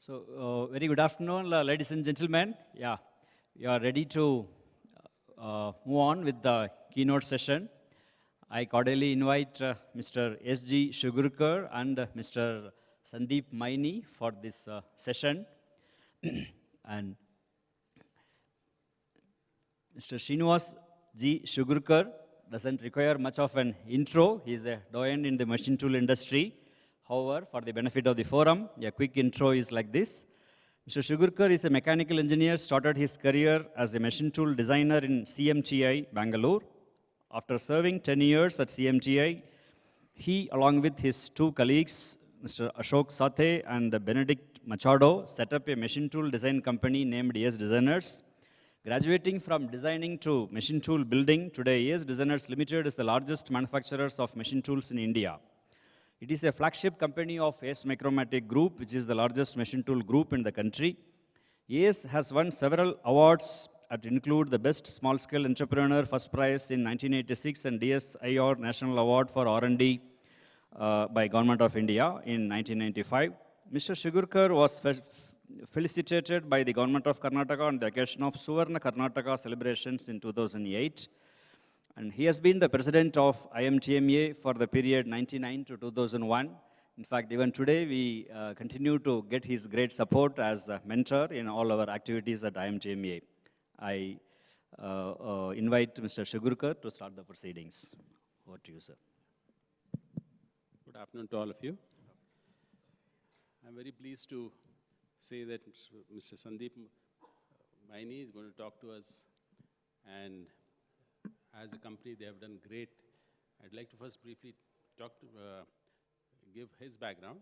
Very good afternoon, ladies and gentlemen. Yeah, we are ready to move on with the keynote session. I cordially invite Mr. S.G. Shugurkar and Mr. Sandeep Maini for this session. And Mr. Srinivas G. Shugurkar doesn't require much of an intro. He is a doyen in the machine tool industry. However, for the benefit of the forum, a quick intro is like this. Mr. Shugurkar is a mechanical engineer, started his career as a machine tool designer in CMTI, Bangalore. After serving 10 years at CMTI, he, along with his two colleagues, Mr. Ashok Sathe and Benedict Machado, set up a machine tool design company named ES Designers. Graduating from designing to machine tool building, today ES Designers Limited is the largest manufacturers of machine tools in India. It is a flagship company of ACE Micromatic Group, which is the largest machine tool group in the country. ACE has won several awards that include the Best Small Scale Entrepreneur First Prize in 1986 and DSIR National Award for R&D by Government of India in 1995. Mr. Shugurkar was felicitated by the Government of Karnataka on the occasion of Suvarna Karnataka celebrations in 2008. And he has been the president of IMTMA for the period 1999 to 2001. In fact, even today, we continue to get his great support as a mentor in all our activities at IMTMA. I invite Mr. Shugurkar to start the proceedings. Over to you, sir. Good afternoon to all of you. I'm very pleased to say that Mr. Sandeep Maini is going to talk to us, and as a company, they have done great. I'd like to first briefly give his background.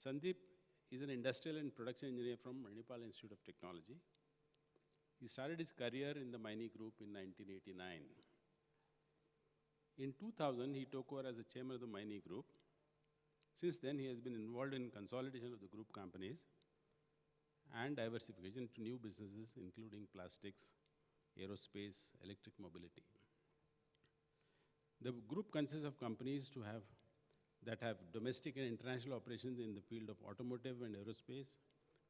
Sandeep is an industrial and production engineer from Manipal Institute of Technology. He started his career in the Maini Group in 1989. In 2000, he took over as the chairman of the Maini Group. Since then, he has been involved in consolidation of the group companies and diversification to new businesses, including plastics, aerospace, electric mobility. The group consists of companies that have domestic and international operations in the field of automotive and aerospace,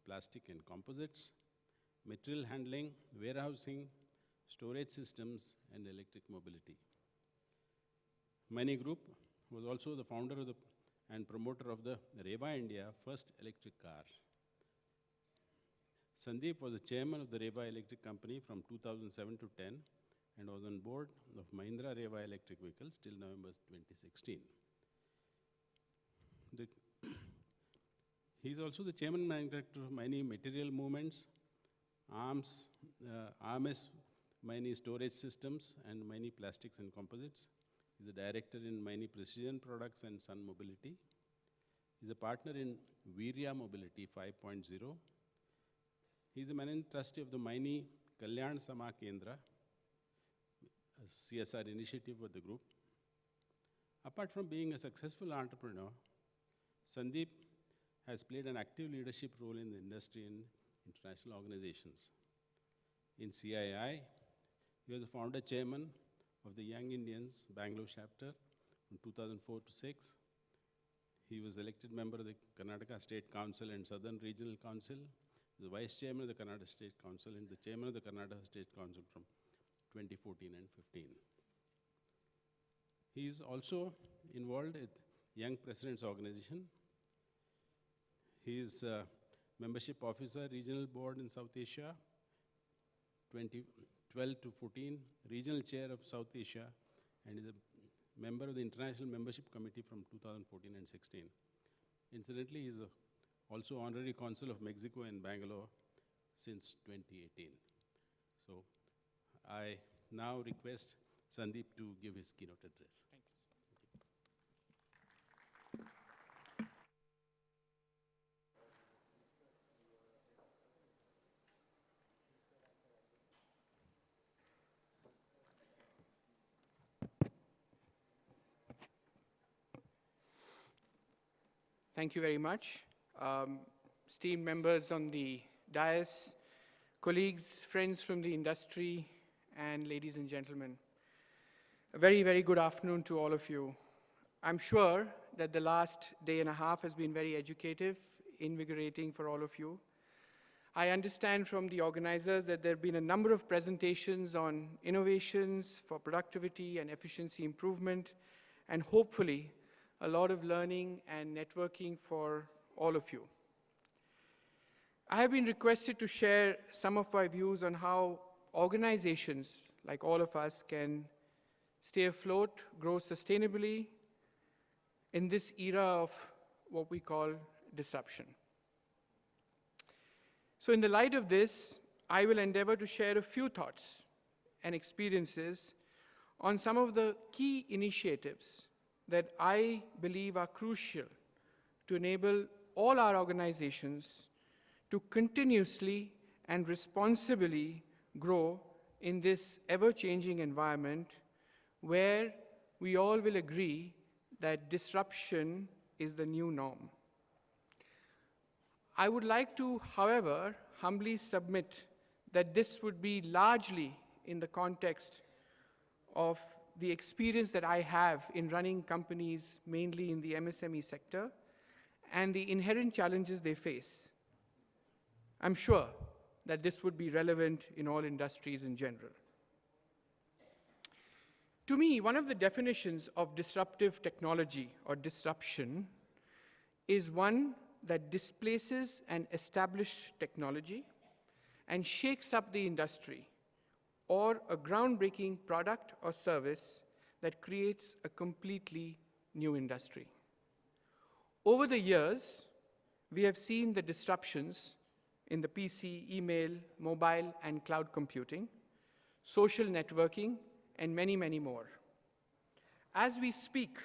plastic and composites, material handling, warehousing, storage systems, and electric mobility. Maini Group was also the founder of and promoter of the Reva India first electric car. Sandeep was the chairman of the Reva Electric Company from 2007 to 10 and was on board of Mahindra Reva Electric Vehicles till November 2016. He is also the chairman and managing director of Maini Material Movements, ARMS Maini Storage Systems, and Maini Plastics and Composites. He is a director in Maini Precision Products and Sun Mobility. He is a partner in Virya Mobility 5.0. He is a managing trustee of the Maini Kalyan Sama Kendra, a CSR initiative of the group. Apart from being a successful entrepreneur, Sandeep has played an active leadership role in the industry and international organizations. In CII, he was the founder chairman of the Young Indians Bangalore chapter from 2004 to 6. He was elected member of the Karnataka State Council and Southern Regional Council, the vice chairman of the Karnataka State Council, and the chairman of the Karnataka State Council from 2014 and 15. He is also involved with Young Presidents Organization. He is a membership officer, regional board in South Asia, 2012 to 14, regional chair of South Asia, and is a member of the International Membership Committee from 2014 and 16. Incidentally, he is also honorary consul of Mexico in Bangalore since 2018. So I now request Sandeep to give his keynote address. Thank you. Thank you very much. Esteemed members on the dais, colleagues, friends from the industry, and ladies and gentlemen. A very, very good afternoon to all of you. I'm sure that the last day and a half has been very educative invigorating for all of you. I understand from the organizers that there have been a number of presentations on innovations for productivity and efficiency improvement, and hopefully a lot of learning and networking for all of you. I have been requested to share some of my views on how organizations, like all of us, can stay afloat, grow sustainably in this era of what we call disruption. So in the light of this, I will endeavor to share a few thoughts and experiences on some of the key initiatives that I believe are crucial to enable all our organizations to continuously and responsibly grow in this ever-changing environment where we all will agree that disruption is the new norm. I would like to, however, humbly submit that this would be largely in the context of the experience that I have in running companies, mainly in the MSME sector, and the inherent challenges they face. I'm sure that this would be relevant in all industries in general. To me, one of the definitions of disruptive technology or disruption is one that displaces an established technology and shakes up the industry, or a groundbreaking product or service that creates a completely new industry. Over the years, we have seen the disruptions in the PC, email, mobile, and cloud computing, social networking, and many, many more. As we speak,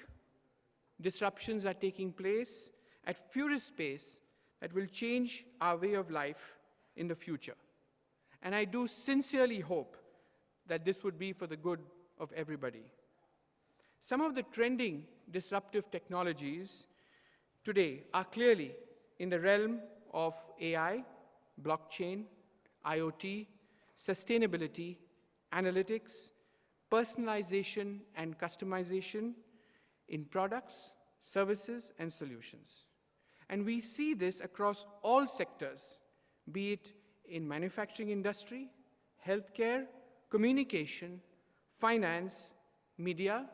disruptions are taking place at furious pace that will change our way of life in the future. And I do sincerely hope that this would be for the good of everybody. Some of the trending disruptive technologies today are clearly in the realm of AI, blockchain, IoT, sustainability, analytics, personalization and customization in products, services, and solutions. And we see this across all sectors, be it in manufacturing industry, healthcare, communication, finance, media,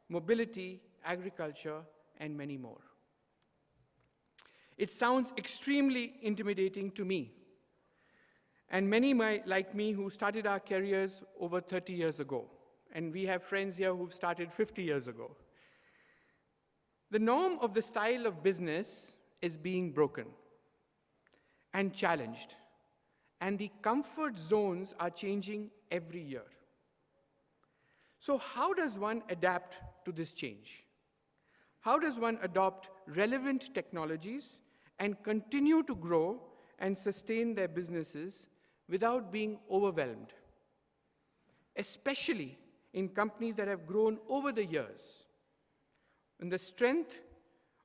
mobility, agriculture, and many more. It sounds extremely intimidating to me, and many like me who started our careers over 30 years ago, and we have friends here who've started 50 years ago. The norm of the style of business is being broken and challenged, and the comfort zones are changing every year. So how does one adapt to this change? How does one adopt relevant technologies and continue to grow and sustain their businesses without being overwhelmed, especially in companies that have grown over the years? And the strength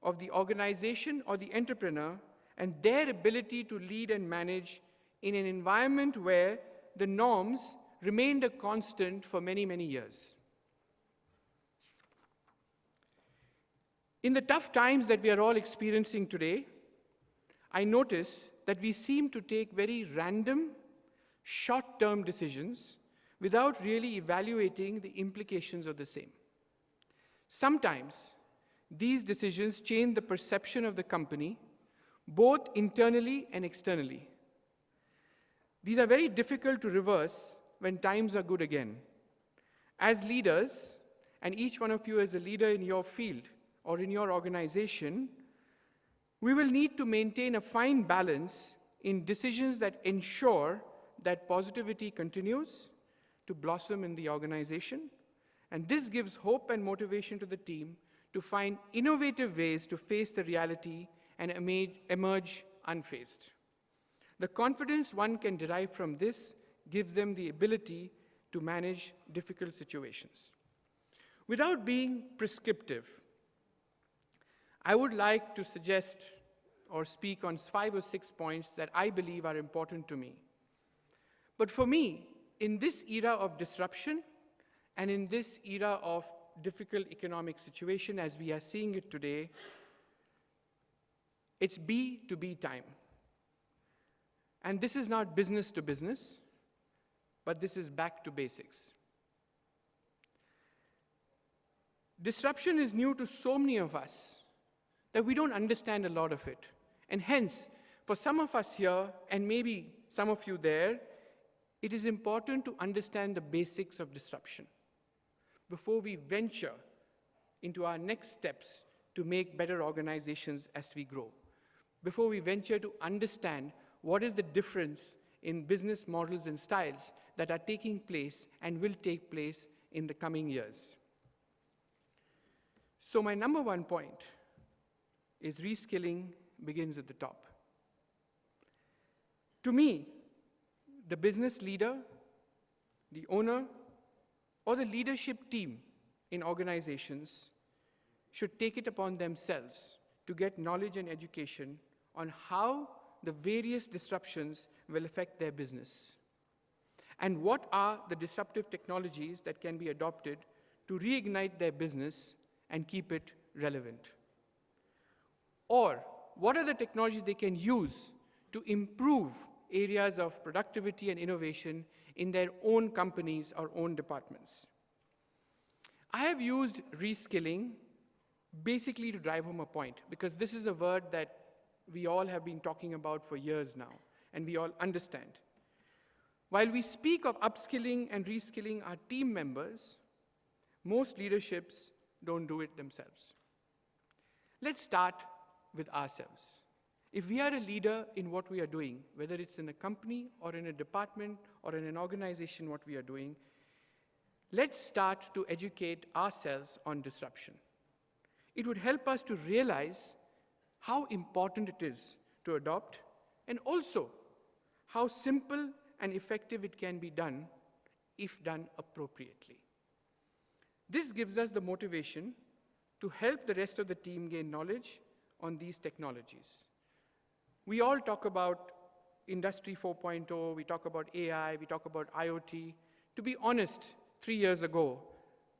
of the organization or the entrepreneur and their ability to lead and manage in an environment where the norms remained a constant for many, many years. In the tough times that we are all experiencing today, I notice that we seem to take very random, short-term decisions without really evaluating the implications of the same. Sometimes, these decisions change the perception of the company, both internally and externally. These are very difficult to reverse when times are good again. As leaders, and each one of you as a leader in your field or in your organization, we will need to maintain a fine balance in decisions that ensure that positivity continues to blossom in the organization, and this gives hope and motivation to the team to find innovative ways to face the reality and emerge unfazed. The confidence one can derive from this gives them the ability to manage difficult situations. Without being prescriptive, I would like to suggest or speak on 5 or 6 points that I believe are important to me. But for me, in this era of disruption and in this era of difficult economic situation as we are seeing it today, It's B to B time. And this is not business to business, but this is back to basics. Disruption is new to so many of us that we don't understand a lot of it. And hence, for some of us here, and maybe some of you there, it is important to understand the basics of disruption before we venture into our next steps to make better organizations as we grow, before we venture to understand what is the difference in business models and styles that are taking place and will take place in the coming years. So my number one point is reskilling begins at the top. To me, the business leader, the owner, or the leadership team in organizations should take it upon themselves to get knowledge and education on how the various disruptions will affect their business, and what are the disruptive technologies that can be adopted to reignite their business and keep it relevant. Or what are the technologies they can use to improve areas of productivity and innovation in their own companies or own departments. I have used reskilling basically to drive home a point, because this is a word that we all have been talking about for years now, and we all understand. While we speak of upskilling and reskilling our team members, most leaderships don't do it themselves. Let's start with ourselves. If we are a leader in what we are doing, whether it's in a company or in a department or in an organization, what we are doing, let's start to educate ourselves on disruption. It would help us to realize how important it is to adopt, and also how simple and effective it can be done if done appropriately. This gives us the motivation to help the rest of the team gain knowledge on these technologies. We all talk about Industry 4.0, we talk about AI, we talk about IoT. To be honest, 3 years ago,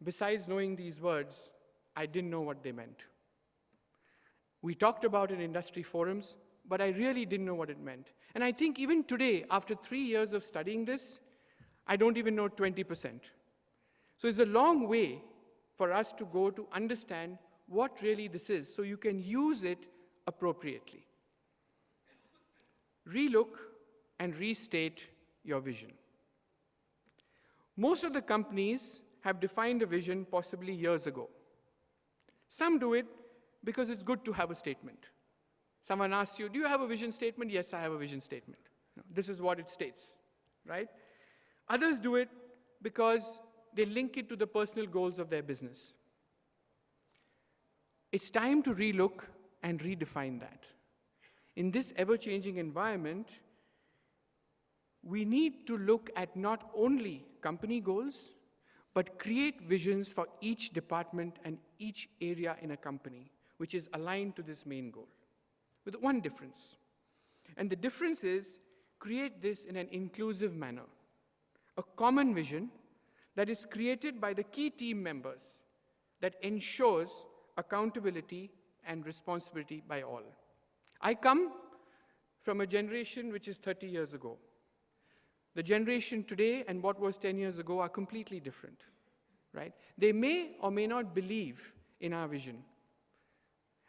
besides knowing these words, I didn't know what they meant. We talked about it in industry forums, but I really didn't know what it meant. And I think even today, after 3 years of studying this, I don't even know 20%. So it's a long way for us to go to understand what really this is, so you can use it appropriately. Relook and restate your vision. Most of the companies have defined a vision possibly years ago. Some do it because it's good to have a statement. Someone asks you, do you have a vision statement? Yes, I have a vision statement. No, this is what it states, right? Others do it because they link it to the personal goals of their business. It's time to relook and redefine that. In this ever-changing environment, we need to look at not only company goals, but create visions for each department and each area in a company, which is aligned to this main goal, with one difference. And the difference is, create this in an inclusive manner, a common vision that is created by the key team members that ensures accountability and responsibility by all. I come from a generation which is 30 years ago. The generation today and what was 10 years ago are completely different, right? They may or may not believe in our vision.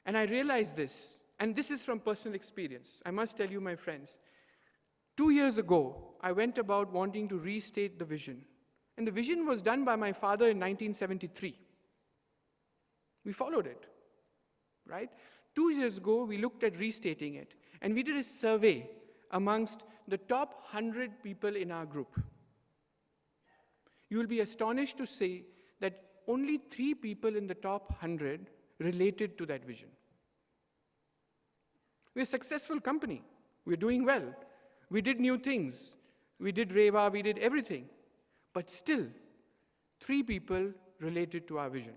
And I realize this, and this is from personal experience. I must tell you, my friends, 2 years ago, I went about wanting to restate the vision. And the vision was done by my father in 1973. We followed it, right? 2 years ago, we looked at restating it, and we did a survey amongst the top 100 people in our group. You will be astonished to see that only 3 people in the top 100 related to that vision. We're a successful company. We're doing well. We did new things. We did REVA, we did everything. But still, 3 people related to our vision.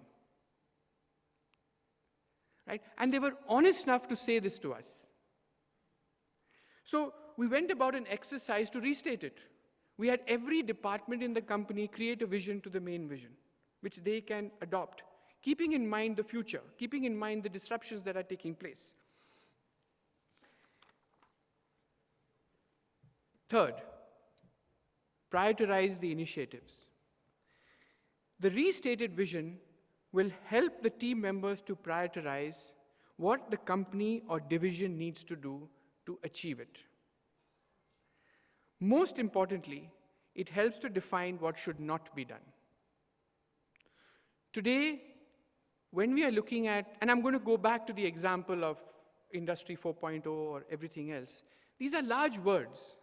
Right? And they were honest enough to say this to us. So we went about an exercise to restate it. We had every department in the company create a vision to the main vision, which they can adopt, keeping in mind the future, keeping in mind the disruptions that are taking place. Third, prioritize the initiatives. The restated vision will help the team members to prioritize what the company or division needs to do to achieve it. Most importantly, it helps to define what should not be done. Today, when we are looking at, and I'm going to go back to the example of Industry 4.0 or everything else, these are large words.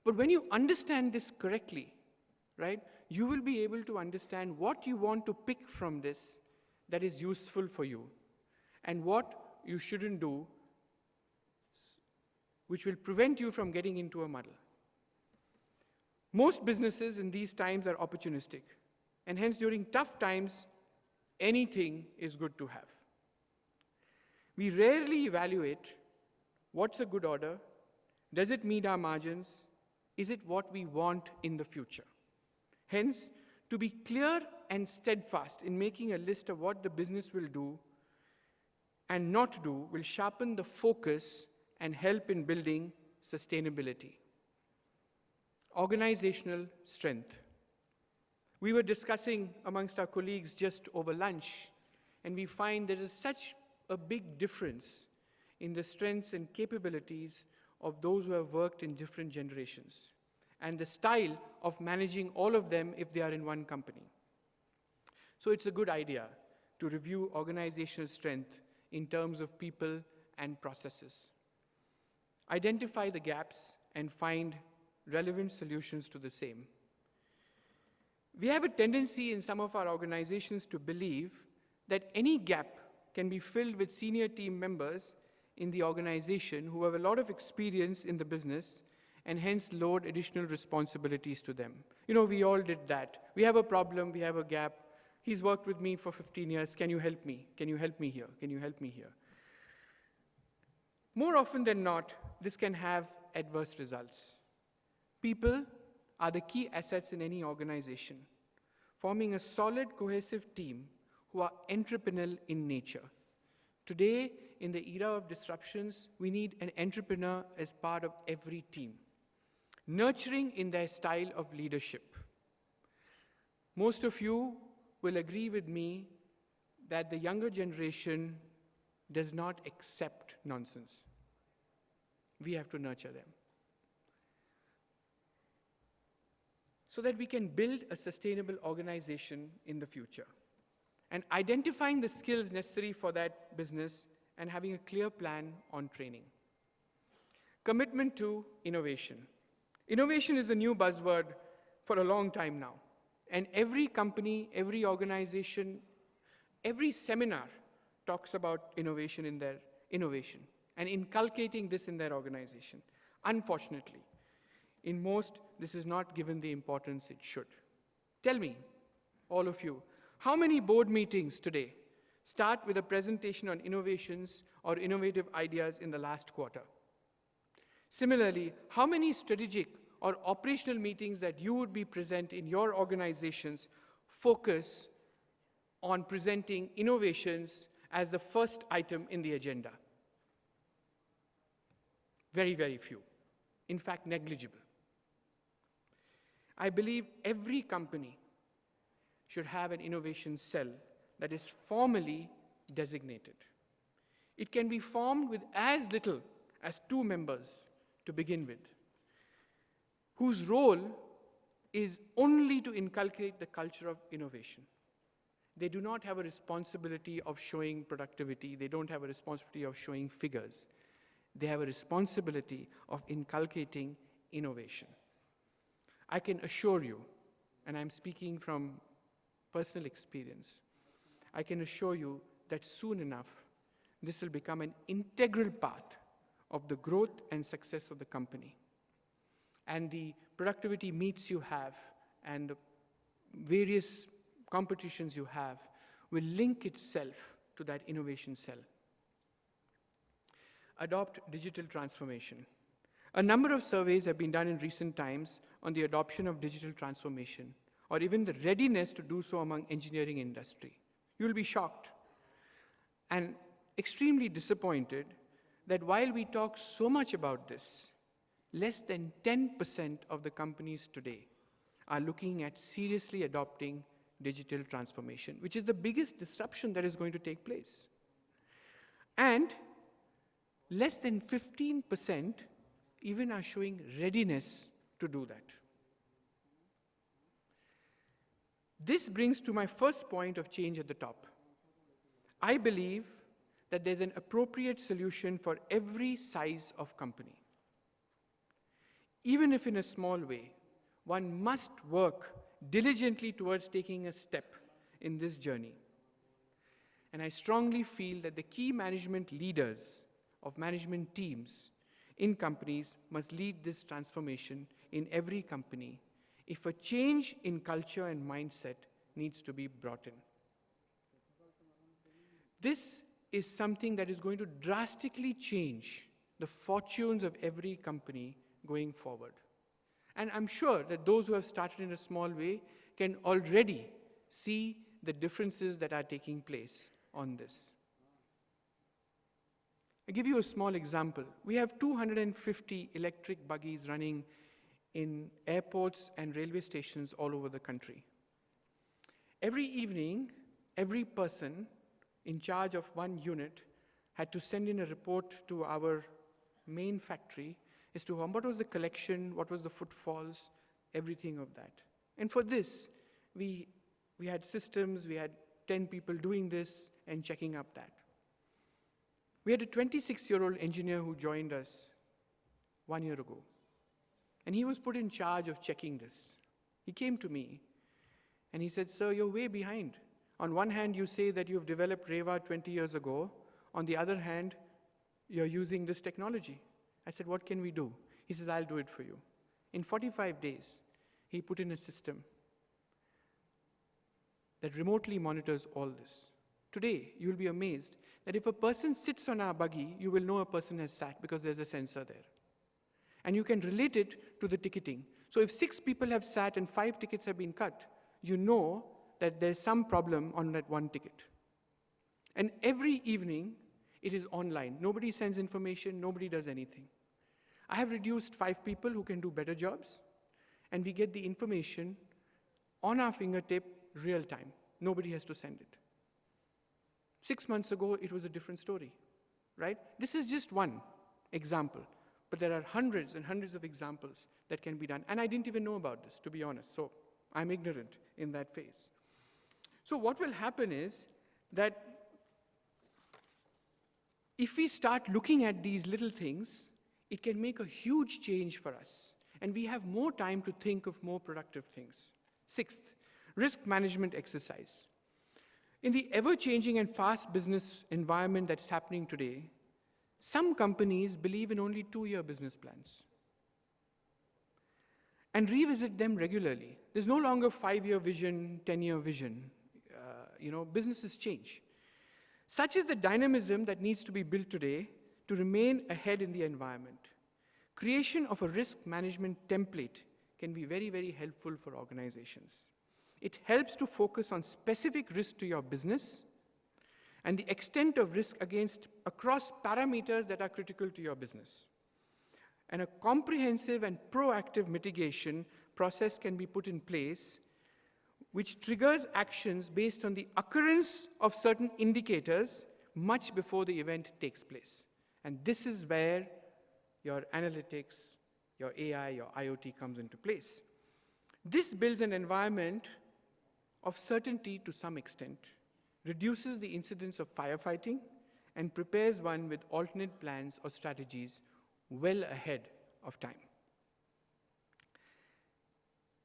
But when you understand this correctly, right, you will be able to understand what you want to pick from this that is useful for you and what you shouldn't do, which will prevent you from getting into a muddle. Most businesses in these times are opportunistic, and hence during tough times, anything is good to have. We rarely evaluate what's a good order, does it meet our margins, is it what we want in the future? Hence, to be clear and steadfast in making a list of what the business will do and not do will sharpen the focus and help in building sustainability. Organizational strength. We were discussing amongst our colleagues just over lunch, and we find there is such a big difference in the strengths and capabilities of those who have worked in different generations, and the style of managing all of them if they are in one company. So it's a good idea to review organizational strength in terms of people and processes. Identify the gaps and find relevant solutions to the same. We have a tendency in some of our organizations to believe that any gap can be filled with senior team members in the organization who have a lot of experience in the business and hence load additional responsibilities to them. You know, we all did that. We have a problem, we have a gap. He's worked with me for 15 years. Can you help me? Can you help me here? Can you help me here? More often than not, this can have adverse results. People are the key assets in any organization, forming a solid, cohesive team who are entrepreneurial in nature. Today, in the era of disruptions, we need an entrepreneur as part of every team, nurturing in their style of leadership. Most of you will agree with me that the younger generation does not accept nonsense. We have to nurture them, so that we can build a sustainable organization in the future. And identifying the skills necessary for that business and having a clear plan on training. Commitment to innovation. Innovation is a new buzzword for a long time now. And every company, every organization, every seminar talks about innovation in their innovation and inculcating this in their organization. Unfortunately, in most, this is not given the importance it should. Tell me, all of you, how many board meetings today start with a presentation on innovations or innovative ideas in the last quarter? Similarly, how many strategic or operational meetings that you would be present in your organizations focus on presenting innovations as the first item in the agenda? Very, very few. In fact, negligible. I believe every company should have an innovation cell that is formally designated. It can be formed with as little as 2 members to begin with, whose role is only to inculcate the culture of innovation. They do not have a responsibility of showing productivity. They don't have a responsibility of showing figures. They have a responsibility of inculcating innovation. I can assure you, and I'm speaking from personal experience, I can assure you that soon enough, this will become an integral part of the growth and success of the company. And the productivity meets you have and the various competitions you have will link itself to that innovation cell. Adopt digital transformation. A number of surveys have been done in recent times on the adoption of digital transformation, or even the readiness to do so among engineering industry. You'll be shocked and extremely disappointed that while we talk so much about this, less than 10% of the companies today are looking at seriously adopting digital transformation, which is the biggest disruption that is going to take place. And less than 15% even are showing readiness to do that. This brings to my first point of change at the top. I believe that there's an appropriate solution for every size of company. Even if in a small way, one must work diligently towards taking a step in this journey. And I strongly feel that the key management leaders of management teams in companies must lead this transformation in every company if a change in culture and mindset needs to be brought in. This is something that is going to drastically change the fortunes of every company going forward. And I'm sure that those who have started in a small way can already see the differences that are taking place on this. I'll give you a small example. We have 250 electric buggies running in airports and railway stations all over the country. Every evening, every person in charge of one unit had to send in a report to our main factory as to what was the collection, what was the footfalls, everything of that. And for this, we had systems, we had 10 people doing this and checking up that. We had a 26-year-old engineer who joined us 1 year ago. And he was put in charge of checking this. He came to me and he said, "Sir, you're way behind. On one hand, you say that you've developed Reva 20 years ago. On the other hand, you're using this technology." I said, "What can we do?" He says, "I'll do it for you." In 45 days, he put in a system that remotely monitors all this. Today, you'll be amazed that if a person sits on our buggy, you will know a person has sat because there's a sensor there. And you can relate it to the ticketing. So if 6 people have sat and 5 tickets have been cut, you know that there's some problem on that one ticket. And every evening, it is online. Nobody sends information, nobody does anything. I have reduced 5 people who can do better jobs, and we get the information on our fingertip real time. Nobody has to send it. 6 months ago, it was a different story, right? This is just one example, but there are hundreds and hundreds of examples that can be done. And I didn't even know about this, to be honest, so I'm ignorant in that phase. So what will happen is that if we start looking at these little things, it can make a huge change for us. And we have more time to think of more productive things. 6th, risk management exercise. In the ever-changing and fast business environment that's happening today, some companies believe in only 2-year business plans and revisit them regularly. There's no longer 5-year vision, 10-year vision. Businesses change. Such is the dynamism that needs to be built today to remain ahead in the environment. Creation of a risk management template can be very, very helpful for organizations. It helps to focus on specific risk to your business and the extent of risk across parameters that are critical to your business. And a comprehensive and proactive mitigation process can be put in place which triggers actions based on the occurrence of certain indicators much before the event takes place. And this is where your analytics, your AI, your IoT comes into place. This builds an environment of certainty to some extent, reduces the incidence of firefighting, and prepares one with alternate plans or strategies well ahead of time.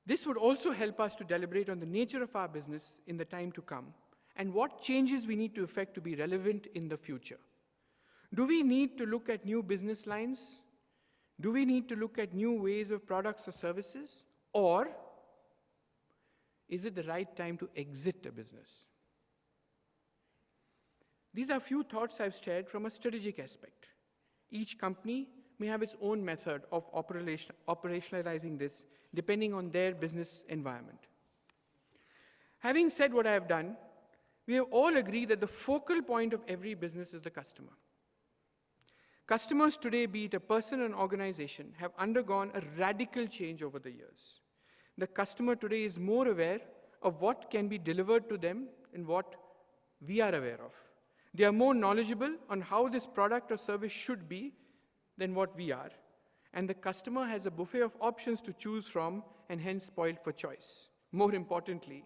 This would also help us to deliberate on the nature of our business in the time to come and what changes we need to effect to be relevant in the future. Do we need to look at new business lines? Do we need to look at new ways of products or services? Or is it the right time to exit a business? These are few thoughts I've shared from a strategic aspect. Each company may have its own method of operationalizing this depending on their business environment. Having said what I have done, we have all agreed that the focal point of every business is the customer. Customers today, be it a person or an organization, have undergone a radical change over the years. The customer today is more aware of what can be delivered to them and what we are aware of. They are more knowledgeable on how this product or service should be than what we are. And the customer has a buffet of options to choose from and hence spoiled for choice. More importantly,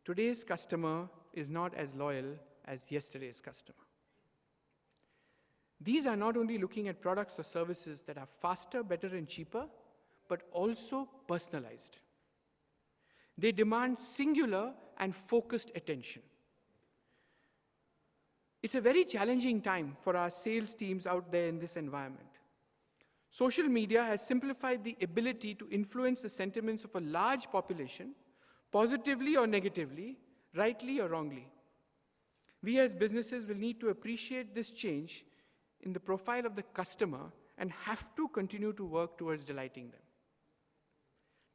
today's customer is not as loyal as yesterday's customer. These are not only looking at products or services that are faster, better, and cheaper, but also personalized. They demand singular and focused attention. It's a very challenging time for our sales teams out there in this environment. Social media has simplified the ability to influence the sentiments of a large population, positively or negatively, rightly or wrongly. We as businesses will need to appreciate this change in the profile of the customer and have to continue to work towards delighting them.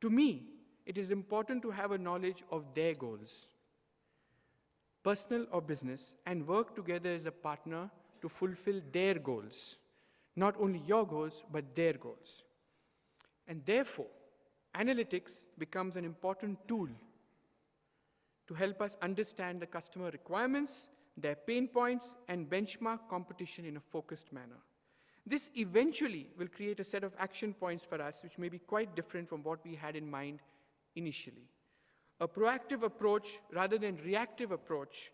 To me, it is important to have a knowledge of their goals, personal or business, and work together as a partner to fulfill their goals. Not only your goals, but their goals. And therefore, analytics becomes an important tool to help us understand the customer requirements, their pain points, and benchmark competition in a focused manner. This eventually will create a set of action points for us which may be quite different from what we had in mind initially. A proactive approach rather than reactive approach.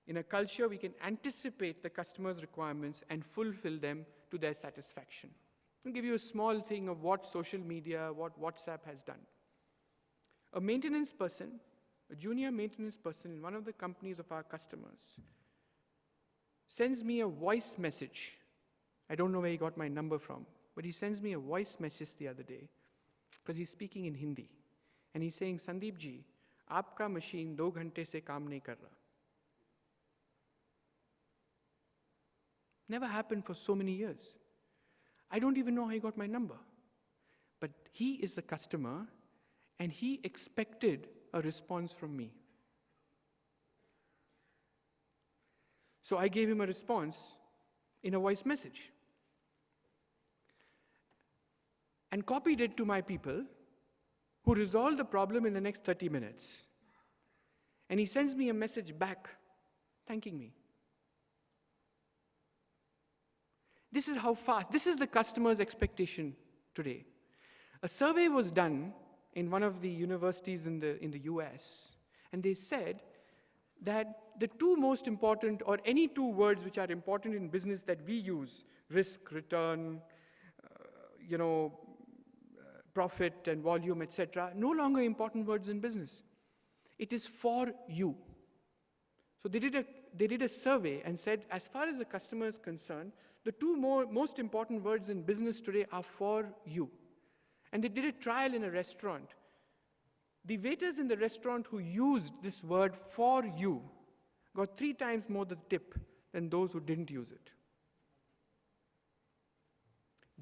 In a culture, we can anticipate the customer's requirements and fulfill them to their satisfaction. I'll give you a small thing of what social media, what WhatsApp has done. A maintenance person, a junior maintenance person in one of the companies of our customers, sends me a voice message. I don't know where he got my number from, but he sends me a voice message the other day because he's speaking in Hindi. And he's saying, Sandeep ji, aapka machine 2 ghante se kaam nahi kar raha. Never happened for so many years. I don't even know how he got my number. But he is a customer, and he expected a response from me. So I gave him a response in a voice message. And copied it to my people, who resolved the problem in the next 30 minutes. And he sends me a message back, thanking me. This is how fast, this is the customer's expectation today. A survey was done in one of the universities in the US, and they said that the 2 most important, or any 2 words which are important in business that we use, risk, return, profit and volume, etc., no longer important words in business. It is for you. So they did a survey and said, as far as the customer is concerned, the 2 most important words in business today are for you. And they did a trial in a restaurant. The waiters in the restaurant who used this word for you got 3 times more the tip than those who didn't use it.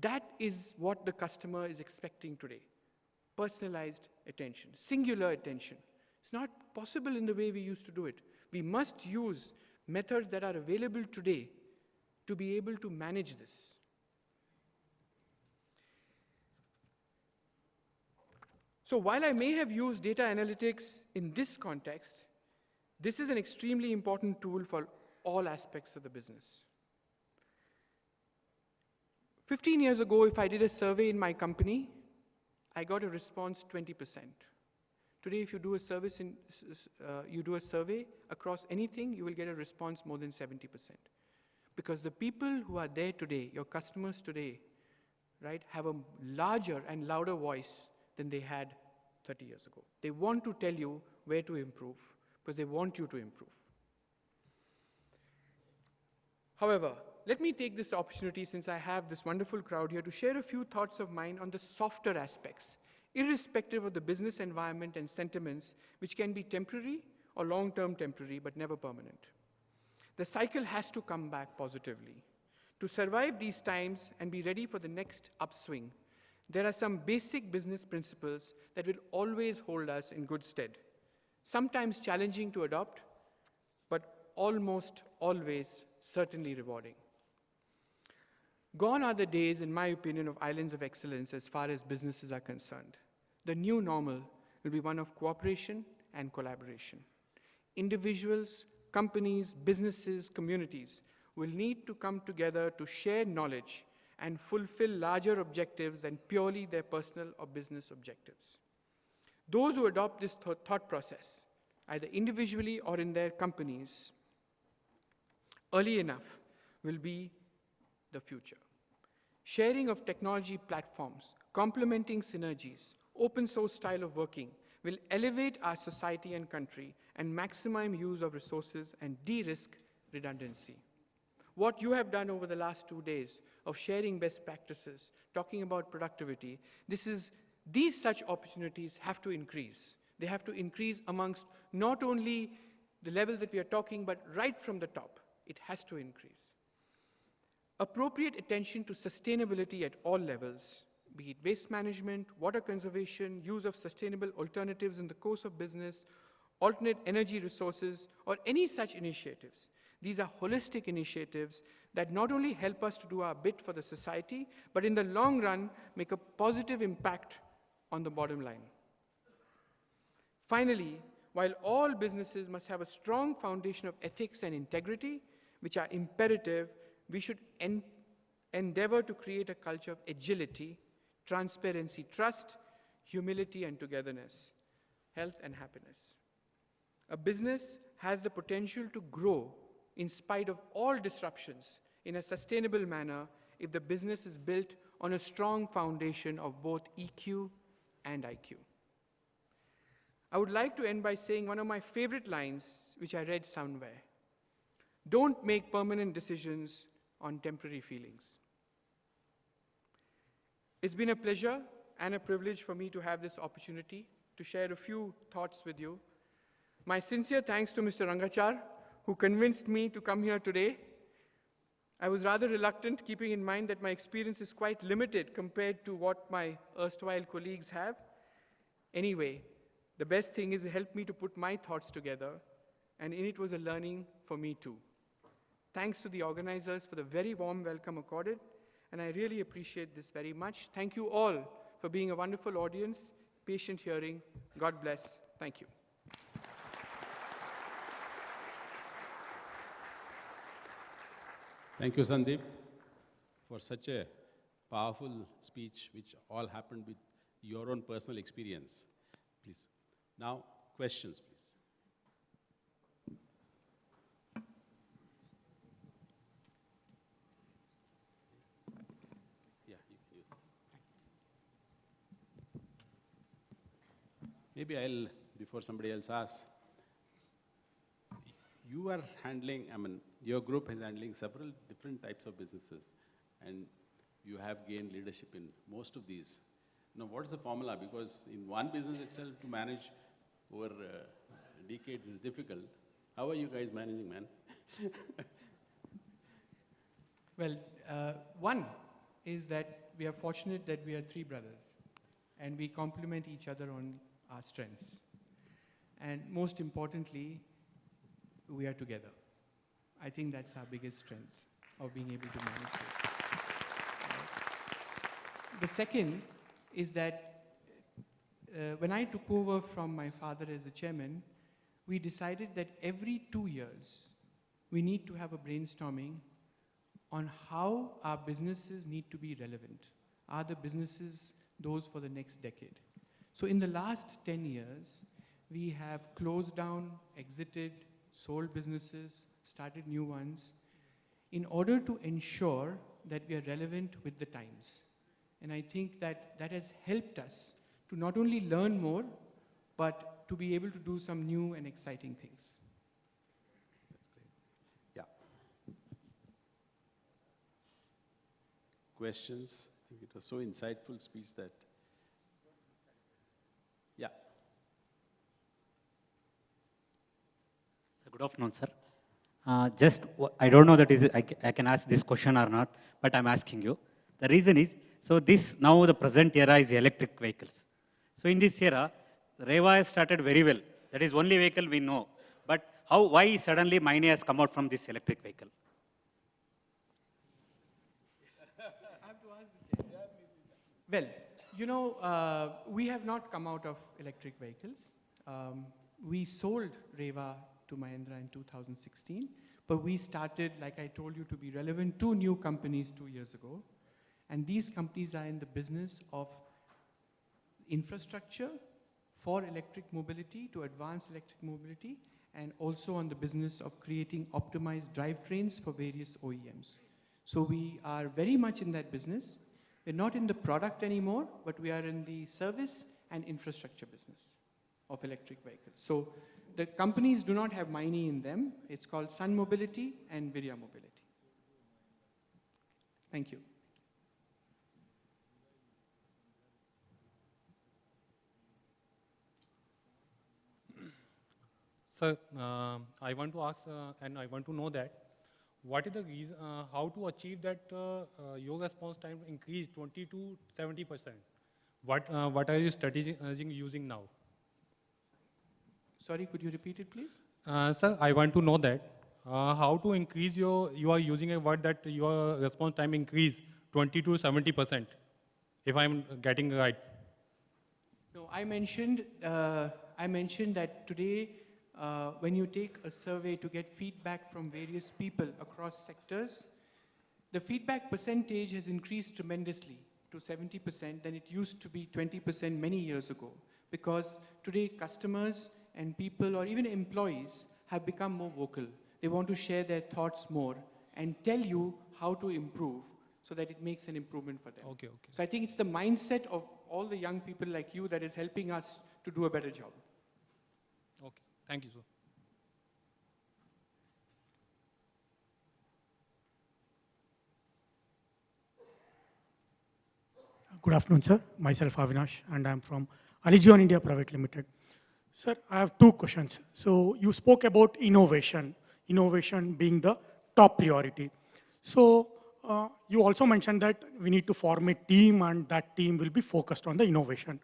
That is what the customer is expecting today. Personalized attention, singular attention. It's not possible in the way we used to do it. We must use methods that are available today to be able to manage this. So while I may have used data analytics in this context, this is an extremely important tool for all aspects of the business. 15 years ago, if I did a survey in my company, I got a response 20%. Today, if you do a survey across anything, you will get a response more than 70%. Because the people who are there today, your customers today, right, have a larger and louder voice than they had 30 years ago. They want to tell you where to improve, because they want you to improve. However, let me take this opportunity, since I have this wonderful crowd here, to share a few thoughts of mine on the softer aspects, irrespective of the business environment and sentiments, which can be temporary or long-term temporary, but never permanent. The cycle has to come back positively. To survive these times and be ready for the next upswing, there are some basic business principles that will always hold us in good stead. Sometimes challenging to adopt, but almost always certainly rewarding. Gone are the days, in my opinion, of islands of excellence as far as businesses are concerned. The new normal will be one of cooperation and collaboration. Individuals, companies, businesses, communities will need to come together to share knowledge and fulfill larger objectives than purely their personal or business objectives. Those who adopt this thought process, either individually or in their companies, early enough, will be the future. Sharing of technology platforms, complementing synergies, open source style of working will elevate our society and country and maximize use of resources and de-risk redundancy. What you have done over the last 2 days of sharing best practices, talking about productivity, these such opportunities have to increase. They have to increase amongst not only the level that we are talking, but right from the top. It has to increase. Appropriate attention to sustainability at all levels, be it waste management, water conservation, use of sustainable alternatives in the course of business, alternate energy resources, or any such initiatives. These are holistic initiatives that not only help us to do our bit for the society, but in the long run, make a positive impact on the bottom line. Finally, while all businesses must have a strong foundation of ethics and integrity, which are imperative, we should endeavor to create a culture of agility, transparency, trust, humility, and togetherness, health and happiness. A business has the potential to grow in spite of all disruptions in a sustainable manner if the business is built on a strong foundation of both EQ and IQ. I would like to end by saying one of my favorite lines, which I read somewhere. Don't make permanent decisions on temporary feelings. It's been a pleasure and a privilege for me to have this opportunity to share a few thoughts with you. My sincere thanks to Mr. Rangachar, who convinced me to come here today. I was rather reluctant, keeping in mind that my experience is quite limited compared to what my erstwhile colleagues have. Anyway, the best thing is it helped me to put my thoughts together, and in it was a learning for me too. Thanks to the organizers for the very warm welcome accorded, and I really appreciate this very much. Thank you all for being a wonderful audience, patient hearing. God bless. Thank you. Thank you, Sandeep, for such a powerful speech, which all happened with your own personal experience. Please. Now, questions, please. Yeah, you can use this. Maybe I'll, before somebody else asks, you are handling, your group is handling several different types of businesses, and you have gained leadership in most of these. Now, what's the formula? Because in one business itself, to manage over decades is difficult. How are you guys managing, man? Well, one is that we are fortunate that we are three brothers, and we complement each other on our strengths. And most importantly, we are together. I think that's our biggest strength of being able to manage this. The second is that when I took over from my father as the chairman, we decided that every 2 years, we need to have a brainstorming on how our businesses need to be relevant. Are the businesses those for the next decade? So in the last 10 years, we have closed down, exited, sold businesses, started new ones, in order to ensure that we are relevant with the times. And I think that that has helped us to not only learn more, but to be able to do some new and exciting things. That's great. Yeah. Questions? I think it was so insightful speech that, yeah. So good afternoon, sir. I don't know that I can ask this question or not, but I'm asking you. The reason is, so now the present era is electric vehicles. So in this era, Reva has started very well. That is only vehicle we know. But why suddenly Maini has come out from this electric vehicle? Well, you know, we have not come out of electric vehicles. We sold Reva to Mahindra in 2016, but we started, like I told you, to be relevant, 2 new companies 2 years ago. And these companies are in the business of infrastructure for electric mobility, to advance electric mobility, and also on the business of creating optimized drivetrains for various OEMs. So we are very much in that business. We're not in the product anymore, but we are in the service and infrastructure business of electric vehicles. So the companies do not have Maini in them. It's called Sun Mobility and Virya Mobility. Thank you. Sir, I want to ask, and I want to know that, what is the reason, how to achieve that your response time increase 20 to 70%? What are you strategizing using now? Sorry, could you repeat it, please? Sir, I want to know that, how to increase you are using a word that your response time increase 20 to 70%, if I'm getting right. No, I mentioned that today, when you take a survey to get feedback from various people across sectors, the feedback percentage has increased tremendously to 70% than it used to be 20% many years ago. Because today customers and people or even employees have become more vocal. They want to share their thoughts more and tell you how to improve so that it makes an improvement for them. Okay, okay. So I think it's the mindset of all the young people like you that is helping us to do a better job. Okay, thank you, sir. Good afternoon, sir. Myself, Avinash, and I'm from Aligion India Private Limited. Sir, I have 2 questions. So you spoke about innovation being the top priority. So you also mentioned that we need to form a team and that team will be focused on the innovation.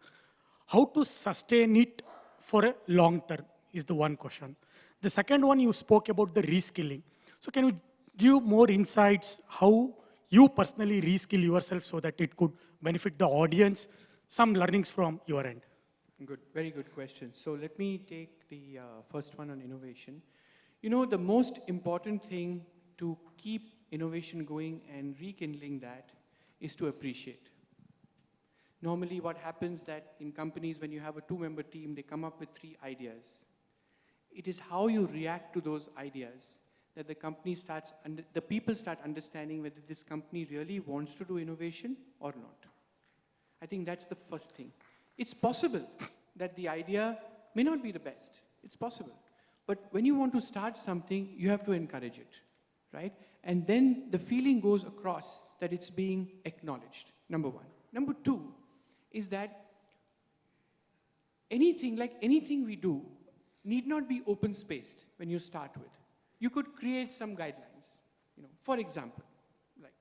How to sustain it for a long term is the one question. The second one, you spoke about the reskilling. So can you give more insights how you personally reskill yourself so that it could benefit the audience, some learnings from your end? Good, very good question. So let me take the first one on innovation. You know, the most important thing to keep innovation going and rekindling that is to appreciate. Normally what happens that in companies when you have a 2-member team, they come up with 3 ideas. It is how you react to those ideas that the company starts, the people start understanding whether this company really wants to do innovation or not. I think that's the first thing. It's possible that the idea may not be the best. It's possible. But when you want to start something, you have to encourage it, right? And then the feeling goes across that it's being acknowledged, number 1. Number 2 is that anything we do need not be open-spaced when you start with. You could create some guidelines. You know, for example, like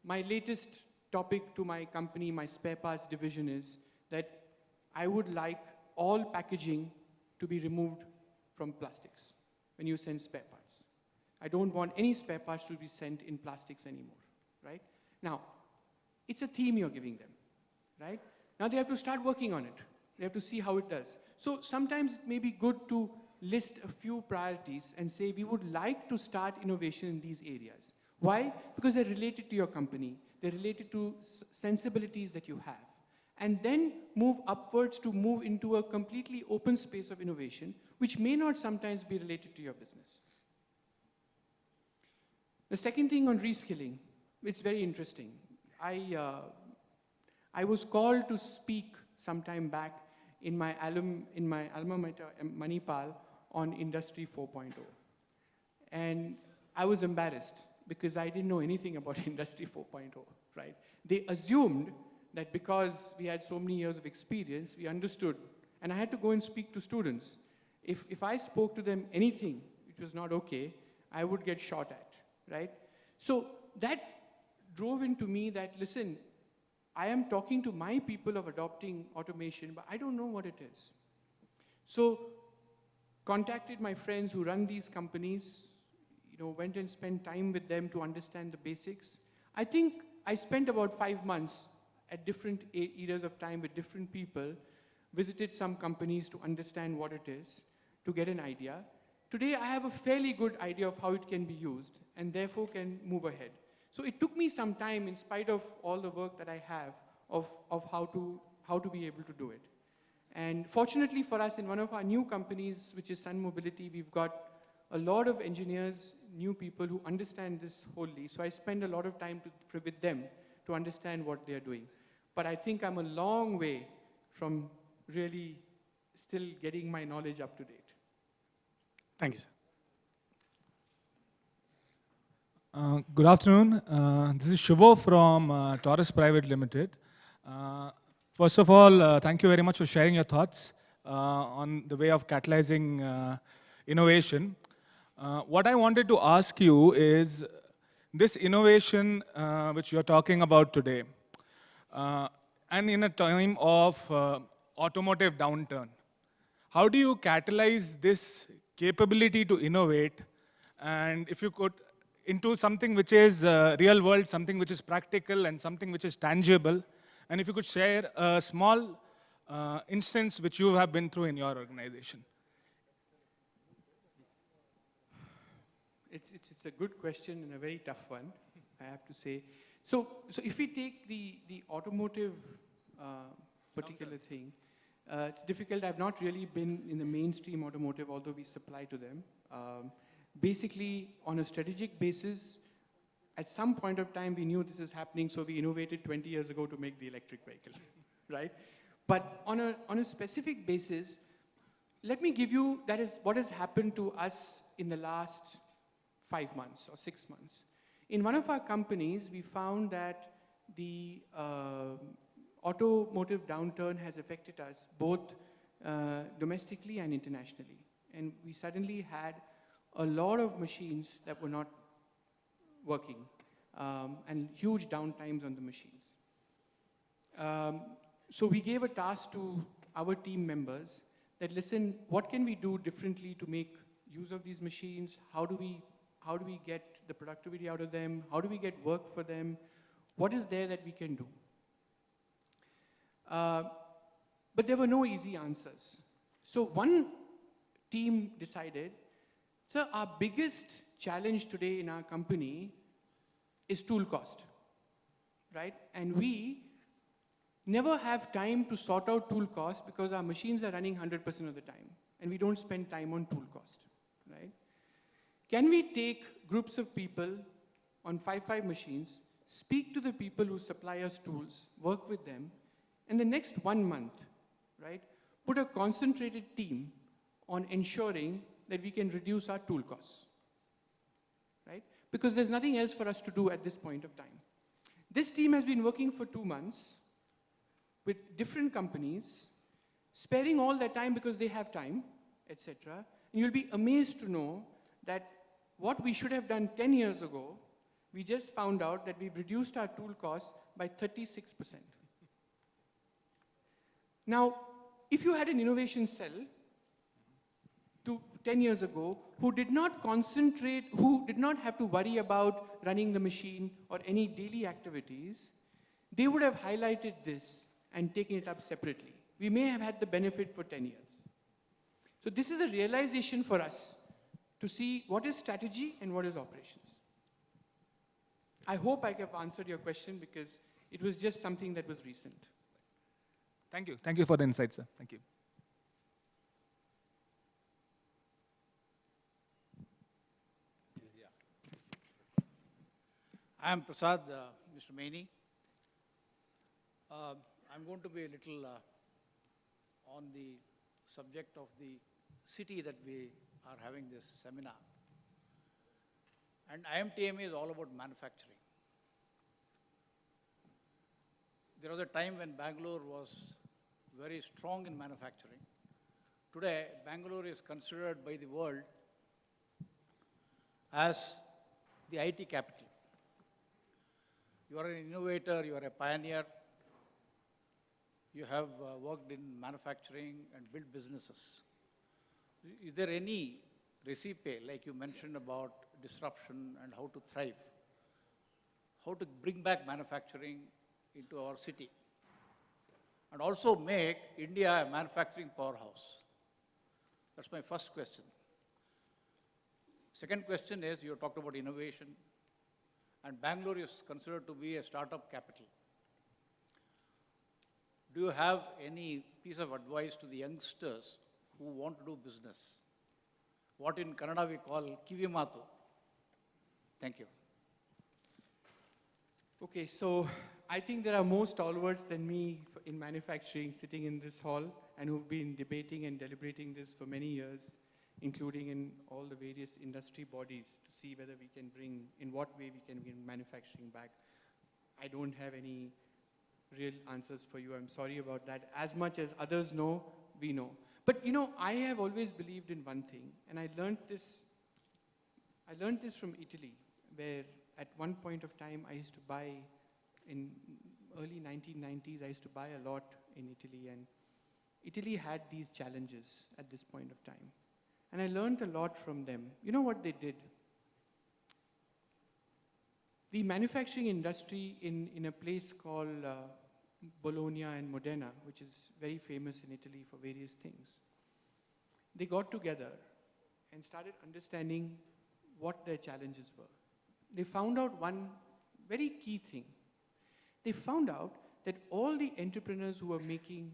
my latest topic to my company, my spare parts division is that I would like all packaging to be removed from plastics when you send spare parts. I don't want any spare parts to be sent in plastics anymore, right? Now, it's a theme you're giving them, right? Now they have to start working on it. They have to see how it does. So sometimes it may be good to list a few priorities and say we would like to start innovation in these areas. Why? Because they're related to your company. They're related to sensibilities that you have. And then move upwards to move into a completely open space of innovation, which may not sometimes be related to your business. The second thing on reskilling, it's very interesting. I was called to speak some time back in my alma mater, Manipal, on Industry 4.0. And I was embarrassed because I didn't know anything about Industry 4.0, right? They assumed that because we had so many years of experience, we understood. And I had to go and speak to students. If I spoke to them anything which was not okay, I would get shot at, right? So that drove into me that, listen, I am talking to my people of adopting automation, but I don't know what it is. So contacted my friends who run these companies, went and spent time with them to understand the basics. I think I spent about 5 months at different eras of time with different people, visited some companies to understand what it is, to get an idea. Today, I have a fairly good idea of how it can be used, and therefore can move ahead. So it took me some time, in spite of all the work that I have, of how to be able to do it. And fortunately for us, in one of our new companies, which is Sun Mobility, we've got a lot of engineers, new people who understand this wholly. So I spend a lot of time with them to understand what they're doing. But I think I'm a long way from really still getting my knowledge up to date. Thank you, sir. Good afternoon. This is Shivo from Taurus Private Limited. First of all, thank you very much for sharing your thoughts on the way of catalyzing innovation. What I wanted to ask you is this innovation which you're talking about today, and in a time of automotive downturn, how do you catalyze this capability to innovate? And if you could, into something which is real world, something which is practical and something which is tangible. And if you could share a small instance which you have been through in your organization. It's a good question and a very tough one, I have to say. So if we take the automotive particular thing, it's difficult. I've not really been in the mainstream automotive, although we supply to them. Basically, on a strategic basis, at some point of time, we knew this is happening, so we innovated 20 years ago to make the electric vehicle, right? But on a specific basis, let me give you, that is what has happened to us in the last 5 months or 6 months. In one of our companies, we found that the automotive downturn has affected us both domestically and internationally. And we suddenly had a lot of machines that were not working, and huge downtimes on the machines. So we gave a task to our team members that, listen, what can we do differently to make use of these machines? How do we get the productivity out of them? How do we get work for them? What is there that we can do? But there were no easy answers. So one team decided, so our biggest challenge today in our company is tool cost, right? And we never have time to sort out tool cost because our machines are running 100% of the time, and we don't spend time on tool cost, right? Can we take groups of people on 5 machines, speak to the people who supply us tools, work with them, and the next 1 month, right, put a concentrated team on ensuring that we can reduce our tool costs, right? Because there's nothing else for us to do at this point of time. This team has been working for 2 months with different companies, sparing all their time because they have time, etc. And you'll be amazed to know that what we should have done 10 years ago, we just found out that we've reduced our tool costs by 36%. Now, if you had an innovation cell 10 years ago who did not concentrate, who did not have to worry about running the machine or any daily activities, they would have highlighted this and taken it up separately. We may have had the benefit for 10 years. So this is a realization for us to see what is strategy and what is operations. I hope I have answered your question because it was just something that was recent. Thank you. Thank you for the insight, sir. Thank you. I am Prasad, Mr. Maini. I'm going to be a little on the subject of the city that we are having this seminar. And IMTMA is all about manufacturing. There was a time when Bangalore was very strong in manufacturing. Today, Bangalore is considered by the world as the IT capital. You are an innovator, you are a pioneer, you have worked in manufacturing and built businesses. Is there any recipe, like you mentioned about disruption and how to thrive, how to bring back manufacturing into our city? and also make India a manufacturing powerhouse? That's my first question. Second question is, you talked about innovation, and Bangalore is considered to be a startup capital. Do you have any piece of advice to the youngsters who want to do business? What in Kannada we call kivimatu. Thank you. Okay, so I think there are more stalwarts than me in manufacturing sitting in this hall and who've been debating and deliberating this for many years, including in all the various industry bodies to see whether we can bring, in what way we can bring manufacturing back. I don't have any real answers for you. I'm sorry about that. As much as others know, we know. But you know, I have always believed in one thing, and I learned this from Italy, where at one point of time I used to buy, in early 1990s, I used to buy a lot in Italy, and Italy had these challenges at this point of time. And I learned a lot from them. You know what they did? The manufacturing industry in a place called Bologna and Modena, which is very famous in Italy for various things, they got together and started understanding what their challenges were. They found out one very key thing. They found out that all the entrepreneurs who were making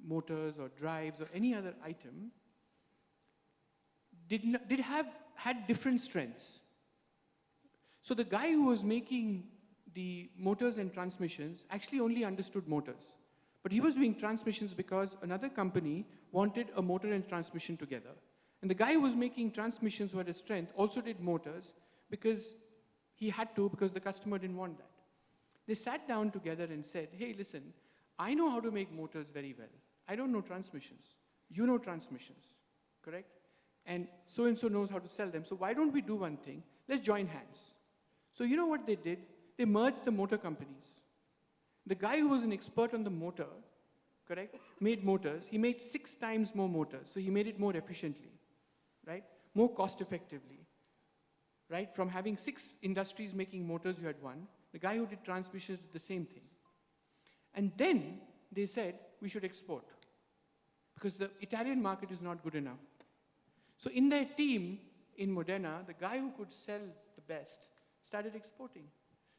motors or drives or any other item had different strengths. So the guy who was making the motors and transmissions actually only understood motors. But he was doing transmissions because another company wanted a motor and transmission together. And the guy who was making transmissions who had a strength also did motors because he had to, because the customer didn't want that. They sat down together and said, hey, listen, I know how to make motors very well. I don't know transmissions. You know transmissions, correct? And so knows how to sell them. So why don't we do one thing? Let's join hands. So you know what they did? They merged the motor companies. The guy who was an expert on the motor, correct, made motors. He made 6 times more motors. So he made it more efficiently, right? More cost effectively, right? From having 6 industries making motors, you had 1. The guy who did transmissions did the same thing. And then they said, we should export because the Italian market is not good enough. So in their team in Modena, the guy who could sell the best started exporting.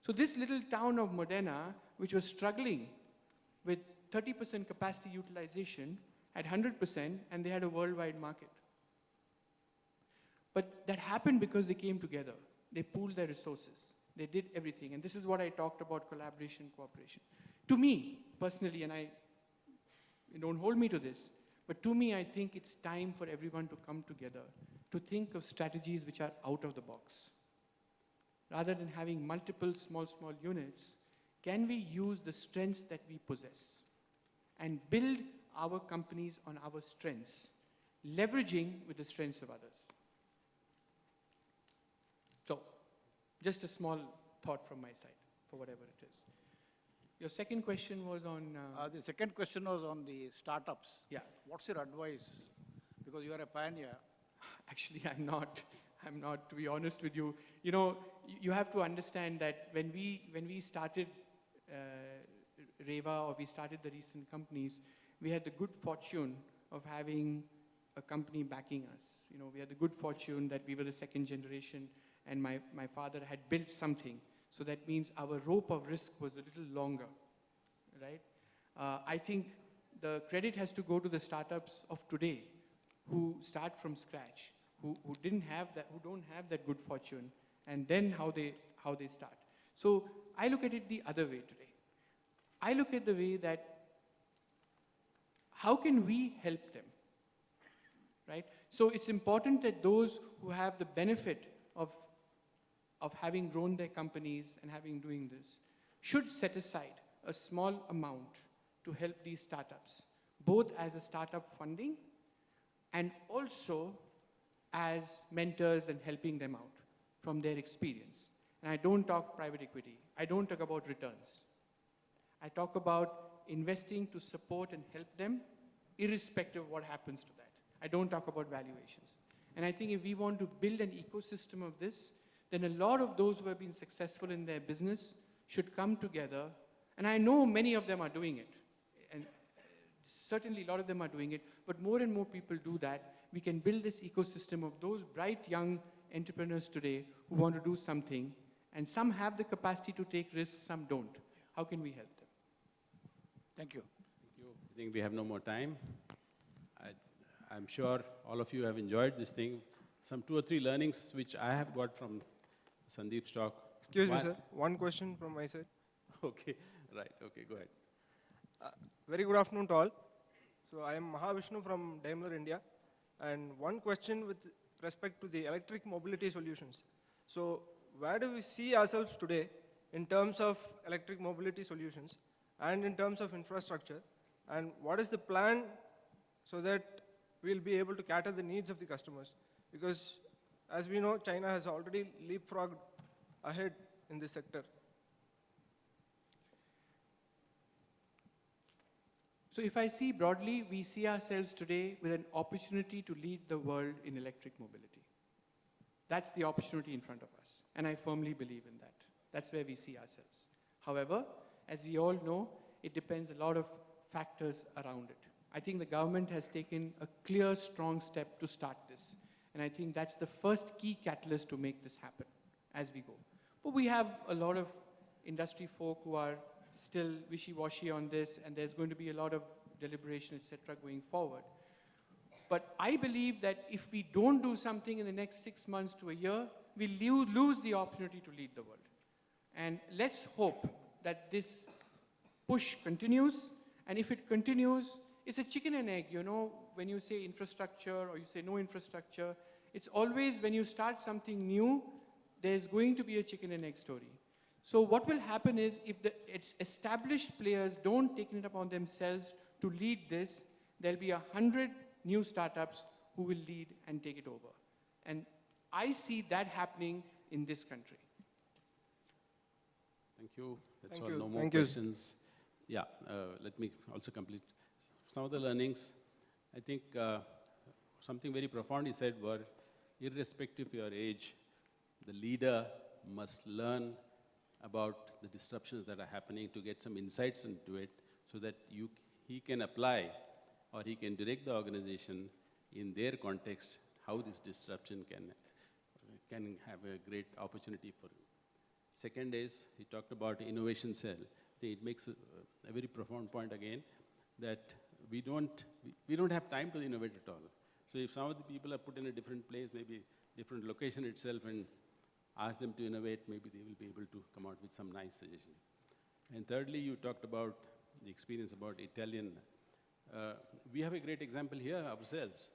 So this little town of Modena, which was struggling with 30% capacity utilization, had 100%, and they had a worldwide market. But that happened because they came together. They pooled their resources. They did everything. And this is what I talked about, collaboration, cooperation. To me, personally, and don't hold me to this, but to me, I think it's time for everyone to come together to think of strategies which are out of the box. Rather than having multiple small units, can we use the strengths that we possess and build our companies on our strengths, leveraging with the strengths of others? So, just a small thought from my side, for whatever it is. Your second question was on... The second question was on the startups. Yeah. What's your advice? Because you are a pioneer. Actually, I'm not, to be honest with you. You know, you have to understand that when we started Reva, or we started the recent companies, we had the good fortune of having a company backing us. You know, we had the good fortune that we were the second generation, and my father had built something. So that means our rope of risk was a little longer, right? I think the credit has to go to the startups of today who start from scratch, who don't have that good fortune, and then how they start. So I look at it the other way today. I look at the way that how can we help them, right? So it's important that those who have the benefit of having grown their companies and doing this should set aside a small amount to help these startups, both as a startup funding and also as mentors and helping them out from their experience. And I don't talk private equity. I don't talk about returns. I talk about investing to support and help them irrespective of what happens to that. I don't talk about valuations. And I think if we want to build an ecosystem of this, then a lot of those who have been successful in their business should come together. And I know many of them are doing it. Certainly, a lot of them are doing it, but more and more people do that. We can build this ecosystem of those bright young entrepreneurs today who want to do something, and some have the capacity to take risks, some don't. How can we help them? Thank you. Thank you. I think we have no more time. I'm sure all of you have enjoyed this thing. Some 2 or 3 learnings which I have got from Sandeep's talk. Excuse me, sir. One question from my side. Okay, right. Okay, go ahead. Very good afternoon to all. So I am Mahavishnu from Daimler India. And one question with respect to the electric mobility solutions. So where do we see ourselves today in terms of electric mobility solutions and in terms of infrastructure? And what is the plan so that we'll be able to cater the needs of the customers? Because as we know, China has already leapfrogged ahead in this sector. So if I see broadly, we see ourselves today with an opportunity to lead the world in electric mobility. That's the opportunity in front of us, and I firmly believe in that. That's where we see ourselves. However, as we all know, it depends a lot of factors around it. I think the government has taken a clear, strong step to start this, and I think that's the first key catalyst to make this happen as we go. But we have a lot of industry folk who are still wishy-washy on this, and there's going to be a lot of deliberation, etc., going forward. But I believe that if we don't do something in the next 6 months to a year, we lose the opportunity to lead the world. And let's hope that this push continues, and if it continues, it's a chicken and egg, you know, when you say infrastructure or you say no infrastructure, it's always when you start something new, there's going to be a chicken and egg story. So what will happen is if the established players don't take it upon themselves to lead this, there'll be 100 new startups who will lead and take it over. And I see that happening in this country. Thank you. That's Thank all. you. No more Thank you. questions. Yeah, let me also complete some of the learnings. I think something very profound he said were, irrespective of your age, the leader must learn about the disruptions that are happening to get some insights into it so that he can apply or he can direct the organization in their context how this disruption can have a great opportunity for you. Second is, he talked about innovation cell. I think it makes a very profound point again that we don't have time to innovate at all. So if some of the people are put in a different place, maybe different location itself, and ask them to innovate, maybe they will be able to come out with some nice suggestion. And thirdly, you talked about the experience about Italian. We have a great example here ourselves.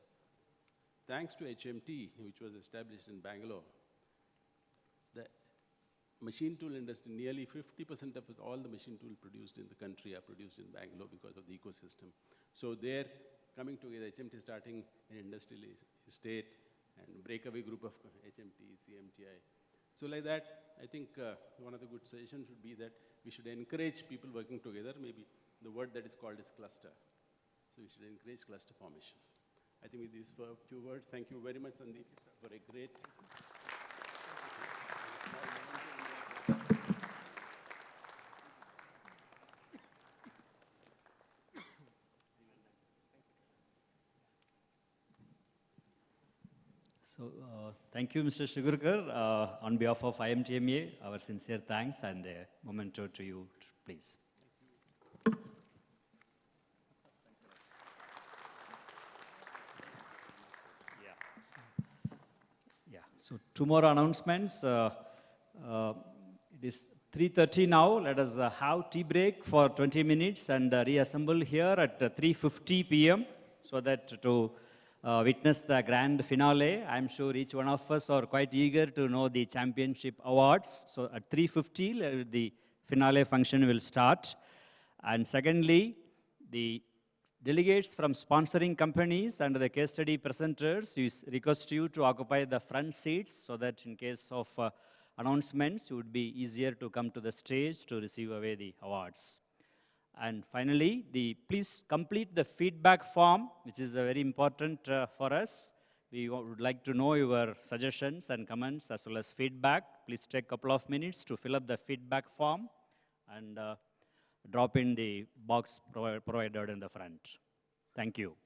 Thanks to HMT, which was established in Bangalore, the machine tool industry, nearly 50% of all the machine tool produced in the country are produced in Bangalore because of the ecosystem. So they're coming together, HMT starting an industrial estate and breakaway group of HMT, CMTI. So like that, I think one of the good suggestions should be that we should encourage people working together. Maybe the word that is called is cluster. So we should encourage cluster formation. I think with these few words, thank you very much, Sandeep, for a great... So, thank you, Mr. Shugurkar. On behalf of IMTMA, our sincere thanks and a memento to you, please. Yeah. So, two more announcements. It is 3:30 now. Let us have tea break for 20 minutes and reassemble here at 3:50 p.m. so that to witness the grand finale. I'm sure each one of us are quite eager to know the championship awards. So at 3:50, the finale function will start. And secondly, the delegates from sponsoring companies and the case study presenters, we request you to occupy the front seats so that in case of announcements, it would be easier to come to the stage to receive away the awards. And finally, please complete the feedback form, which is very important for us. We would like to know your suggestions and comments as well as feedback. Please take a couple of minutes to fill up the feedback form and drop in the box provided in the front. Thank you.